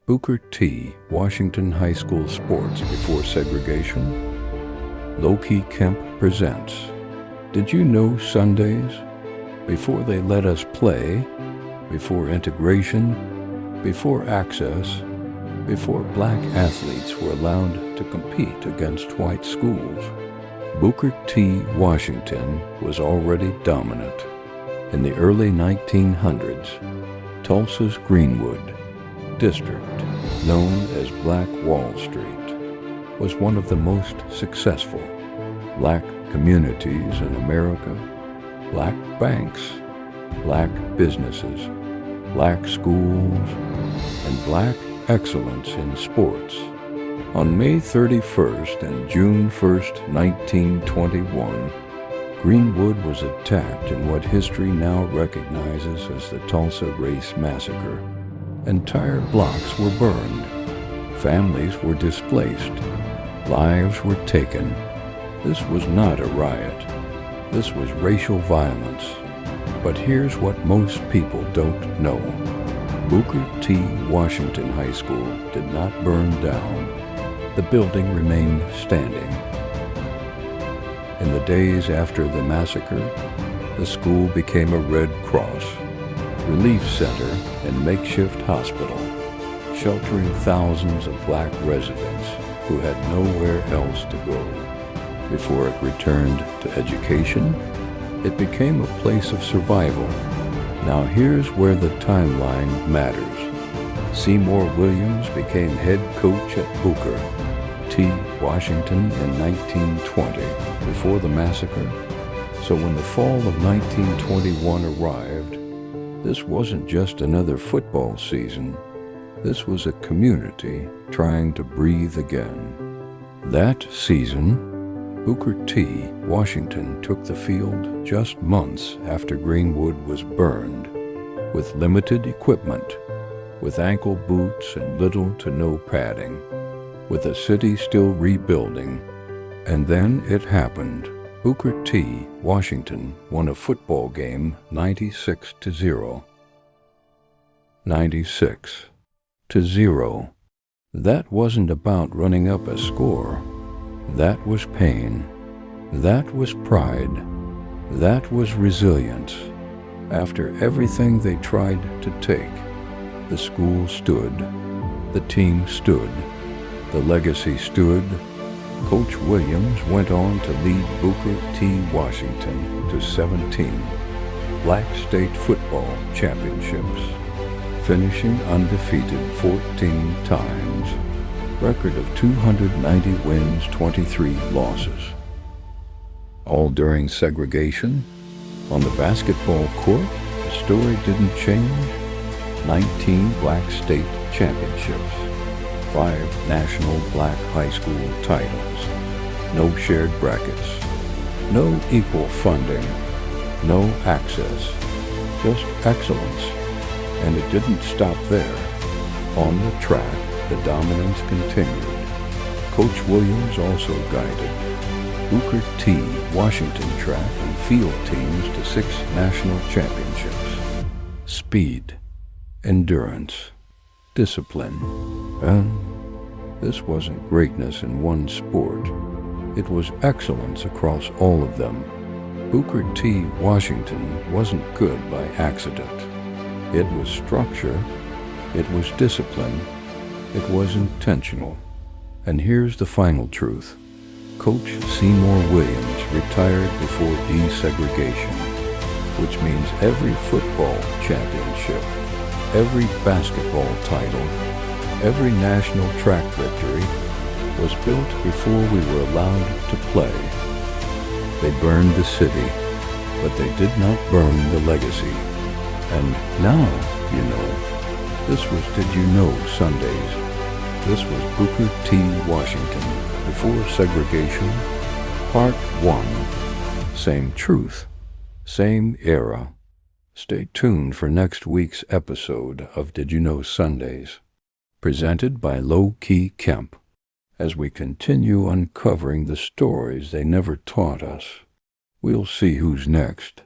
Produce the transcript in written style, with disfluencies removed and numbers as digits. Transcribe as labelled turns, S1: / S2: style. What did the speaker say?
S1: Booker T. Washington High School Sports Before Segregation. Low-Key Kemp presents Did You Know Sundays? Before they let us play, before integration, before access, before black athletes were allowed to compete against white schools, Booker T. Washington was already dominant. In the early 1900s, Tulsa's Greenwood District, known as Black Wall Street, was one of the most successful black communities in America. Black banks, black businesses, black schools, and black excellence in sports. On May 31st and June 1st, 1921, Greenwood was attacked in what history now recognizes as the Tulsa Race Massacre. Entire blocks were burned. Families were displaced. Lives were taken. This was not a riot. This was racial violence. But here's what most people don't know. Booker T. Washington High School did not burn down. The building remained standing. In the days after the massacre, the school became a Red Cross relief center and makeshift hospital, sheltering thousands of black residents who had nowhere else to go. Before it returned to education, it became a place of survival. Now here's where the timeline matters. Seymour Williams became head coach at Booker T. Washington in 1920, before the massacre. So when the fall of 1921 arrived, this wasn't just another football season. This was a community trying to breathe again. That season, Booker T. Washington took the field just months after Greenwood was burned, with limited equipment, with ankle boots and little to no padding, with the city still rebuilding. And then it happened. Booker T. Washington won a football game 96-0. 96-0. That wasn't about running up a score. That was pain. That was pride. That was resilience. After everything they tried to take, the school stood. The team stood. The legacy stood. Coach Williams went on to lead Booker T. Washington to 17 Black State Football Championships, finishing undefeated 14 times, record of 290 wins, 23 losses. All during segregation. On the basketball court, the story didn't change. 19 Black State Championships, 5 national black high school titles, no shared brackets, no equal funding, no access, just excellence. And it didn't stop there. On the track, the dominance continued. Coach Williams also guided Booker T. Washington track and field teams to 6 national championships. Speed, endurance, discipline. And this wasn't greatness in one sport. It was excellence across all of them. Booker T. Washington wasn't good by accident. It was structure. It was discipline. It was intentional. And here's the final truth. Coach Seymour Williams retired before desegregation, which means every football championship, every basketball title, every national track victory was built before we were allowed to play. They burned the city, but they did not burn the legacy. And now, you know, this was Did You Know Sundays. This was Booker T. Washington Before Segregation, Part 1. Same truth, same era. Stay tuned for next week's episode of Did You Know Sundays, presented by Low-Key Kemp, as we continue uncovering the stories they never taught us. We'll see who's next.